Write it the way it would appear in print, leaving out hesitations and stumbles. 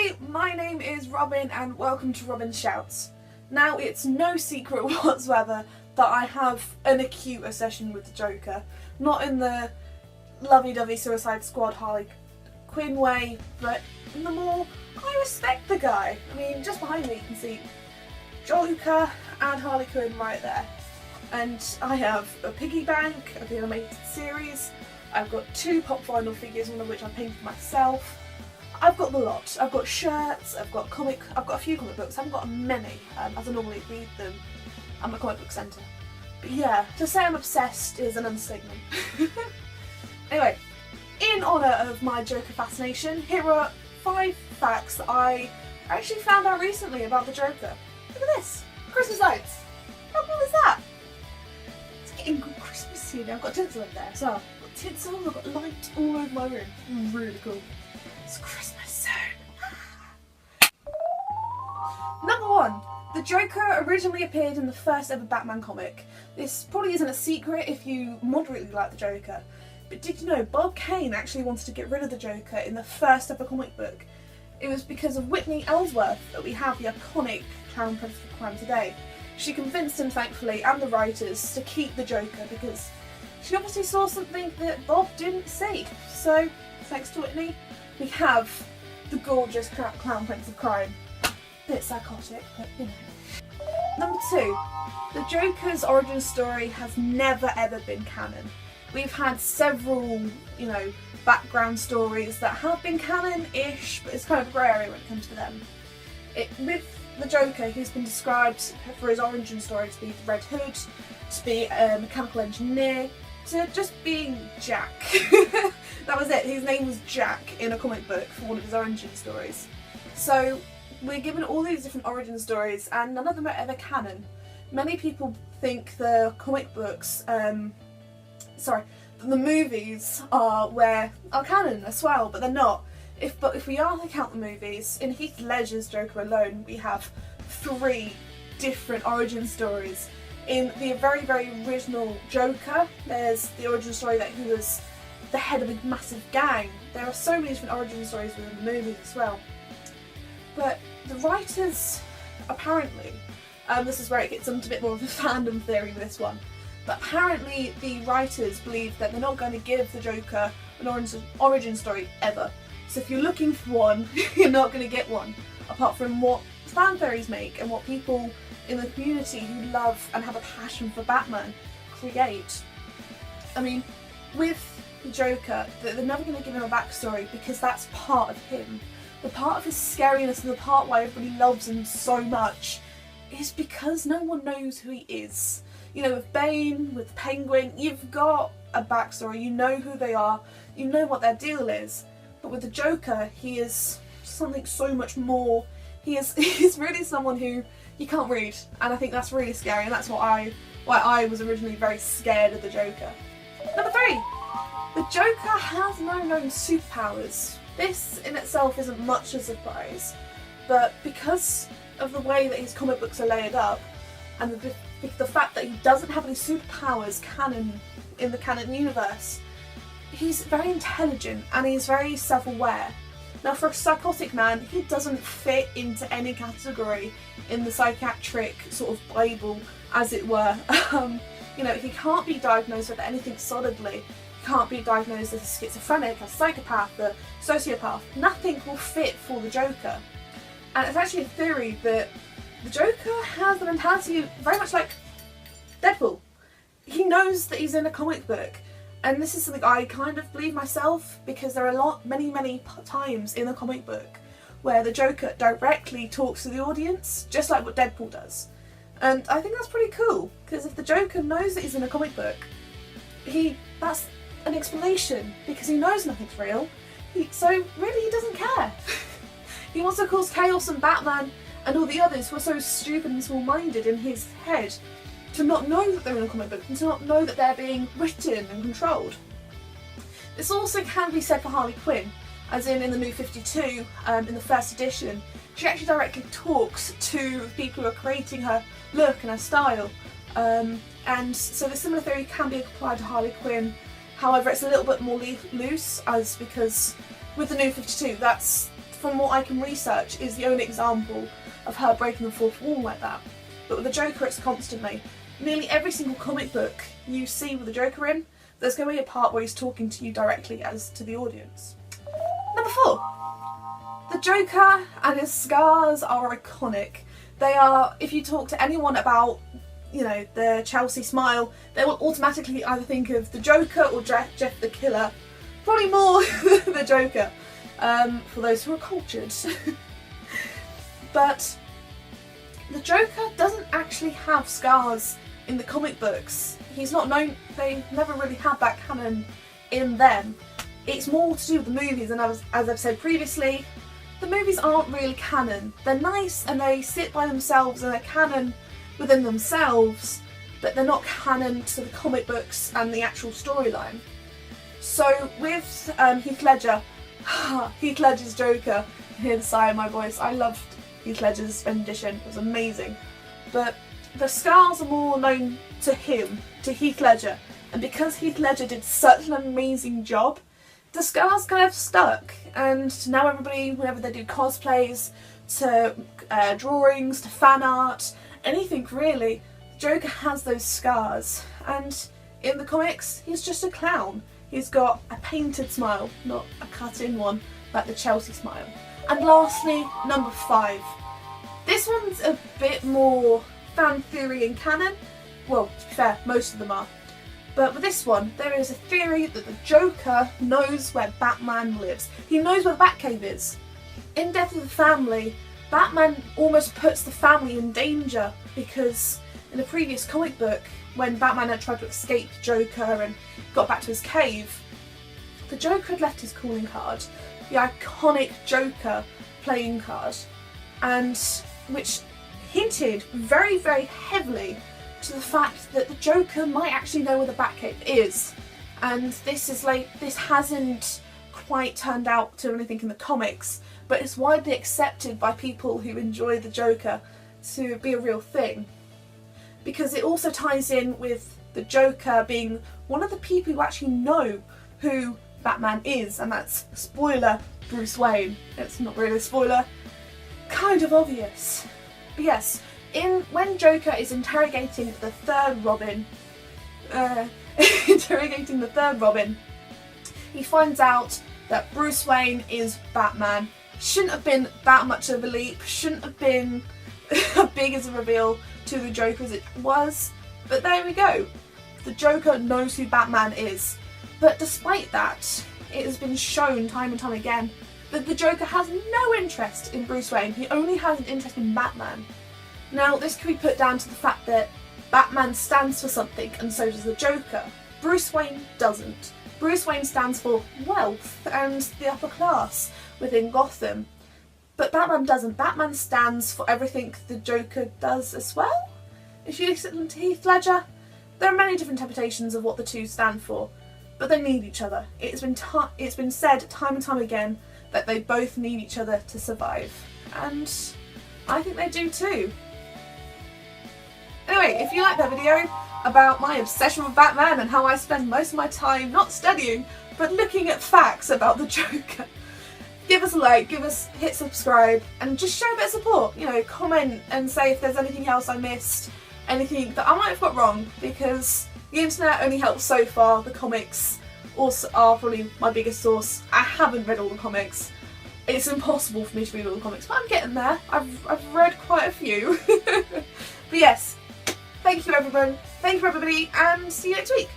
Hi, my name is Robin and welcome to Robin Shouts. Now, it's no secret whatsoever that I have an acute obsession with the Joker. Not in the lovey-dovey Suicide Squad Harley Quinn way, but in the more, I respect the guy. I mean, just behind me you can see Joker and Harley Quinn right there. And I have a piggy bank of the animated series. I've got 2 pop vinyl figures, one of which I painted myself. I've got the lot. I've got shirts, I've got a few comic books. I haven't got many, as I normally read them at my comic book centre. But yeah, to say I'm obsessed is an understatement. Anyway, in honour of my Joker fascination, here are 5 facts that I actually found out recently about the Joker. Look at this! Christmas lights! How cool is that? It's getting Christmassy now. I've got tinsel in there as well. I've got tinsel, I've got light all over my room. Really cool. It's Christmas soon. Number 1. The Joker originally appeared in the first ever Batman comic. This probably isn't a secret if you moderately like the Joker. But did you know Bob Kane actually wanted to get rid of the Joker in the first ever comic book? It was because of Whitney Ellsworth that we have the iconic clown prince of crime today. She convinced him, thankfully, and the writers to keep the Joker because she obviously saw something that Bob didn't see. So, thanks to Whitney, we have the gorgeous clown prince of crime. Bit psychotic, but you know. Number 2. The Joker's origin story has never ever been canon. We've had several, background stories that have been canon-ish, but it's kind of a grey area when it comes to them. With the Joker, he's been described for his origin story to be the Red Hood, to be a mechanical engineer, to just being Jack. That was it, his name was Jack in a comic book for one of his origin stories. So we're given all these different origin stories and none of them are ever canon. Many people think the comic books, the movies are canon as well, but they're not. If we are to count the movies, in Heath Ledger's Joker alone, we have 3 different origin stories. In the very, very original Joker, there's the origin story that he was the head of a massive gang. There are so many different origin stories within the movies as well. But the writers, apparently, this is where it gets into a bit more of a fandom theory with this one, but apparently the writers believe that they're not going to give the Joker an origin story ever. So if you're looking for one, you're not going to get one, apart from what fan theories make and what people in the community who love and have a passion for Batman create. I mean, with the Joker, they're never going to give him a backstory because that's part of him. The part of his scariness and the part why everybody loves him so much is because no one knows who he is. You know, with Bane, with Penguin, you've got a backstory, you know who they are, you know what their deal is. But with the Joker, he is something so much more. He's really someone who you can't read, and I think that's really scary, and that's why I was originally very scared of the Joker. Number 3. The Joker has no known superpowers. This in itself isn't much a surprise, but because of the way that his comic books are layered up, and the fact that he doesn't have any superpowers in the canon universe, he's very intelligent and he's very self-aware. Now, for a psychotic man, he doesn't fit into any category in the psychiatric sort of Bible, as it were. He can't be diagnosed with anything solidly. He can't be diagnosed as a schizophrenic, a psychopath, a sociopath. Nothing will fit for the Joker. And it's actually a theory that the Joker has the mentality very much like Deadpool. He knows that he's in a comic book. And this is something I kind of believe myself, because there are many times in the comic book where the Joker directly talks to the audience, just like what Deadpool does. And I think that's pretty cool, because if the Joker knows that he's in a comic book, that's an explanation, because he knows nothing's real. So really he doesn't care. He wants to cause chaos and Batman and all the others who are so stupid and small-minded in his head to not know that they're in a comic book and to not know that they're being written and controlled. This also can be said for Harley Quinn, as in the New 52, in the first edition, she actually directly talks to people who are creating her look and her style. And so the similar theory can be applied to Harley Quinn. However, it's a little bit more loose, because with the New 52, that's from what I can research, is the only example of her breaking the fourth wall like that. But with the Joker, it's constantly. Nearly every single comic book you see with the Joker in, there's going to be a part where he's talking to you directly as to the audience. Number 4. The Joker and his scars are iconic. They are, if you talk to anyone about, you know, the Chelsea smile, they will automatically either think of the Joker or Jeff the Killer. Probably more the Joker, for those who are cultured. But the Joker doesn't actually have scars in the comic books. He's not known, they never really had that canon in them. It's more to do with the movies, and as I've said previously, the movies aren't really canon. They're nice and they sit by themselves and they're canon within themselves, but they're not canon to the comic books and the actual storyline. So with Heath Ledger, Heath Ledger's Joker, you can hear the sigh in my voice. I loved Heath Ledger's rendition, it was amazing. But the scars are more known to him, to Heath Ledger, and because Heath Ledger did such an amazing job, the scars kind of stuck, and now everybody, whenever they do cosplays, to drawings, to fan art, anything really, Joker has those scars. And in the comics, he's just a clown. He's got a painted smile, not a cut-in one like the Chelsea smile. And lastly, number 5. This one's a bit more fan theory and canon. Well, to be fair, most of them are. But with this one, there is a theory that the Joker knows where Batman lives. He knows where the Batcave is. In Death of the Family, Batman almost puts the family in danger because in the previous comic book, when Batman had tried to escape Joker and got back to his cave, the Joker had left his calling card, the iconic Joker playing card, and which hinted very, very heavily to the fact that the Joker might actually know where the Batcave is. And this hasn't quite turned out to anything in the comics, but it's widely accepted by people who enjoy the Joker to be a real thing. Because it also ties in with the Joker being one of the people who actually know who Batman is, and that's, spoiler, Bruce Wayne. It's not really a spoiler, kind of obvious. But yes, when Joker is interrogating the third Robin, he finds out that Bruce Wayne is Batman. Shouldn't have been that much of a leap, shouldn't have been as big as a reveal to the Joker as it was, but there we go. The Joker knows who Batman is. But despite that, it has been shown time and time again that the Joker has no interest in Bruce Wayne, he only has an interest in Batman. Now, this can be put down to the fact that Batman stands for something and so does the Joker. Bruce Wayne doesn't. Bruce Wayne stands for wealth and the upper class within Gotham. But Batman doesn't. Batman stands for everything the Joker does as well. If you listen to Heath Ledger, there are many different interpretations of what the two stand for, but they need each other. It's been said time and time again that they both need each other to survive, and I think they do too. Anyway, if you like that video about my obsession with Batman and how I spend most of my time not studying but looking at facts about the Joker, give us a like, hit subscribe, and just show a bit of support. You know, comment and say if there's anything else I missed, anything that I might have got wrong, because the internet only helps so far. The comics also are probably my biggest source. I haven't read all the comics. It's impossible for me to read all the comics, but I'm getting there. I've read quite a few. But yes, thank you everyone, thank you everybody, and see you next week.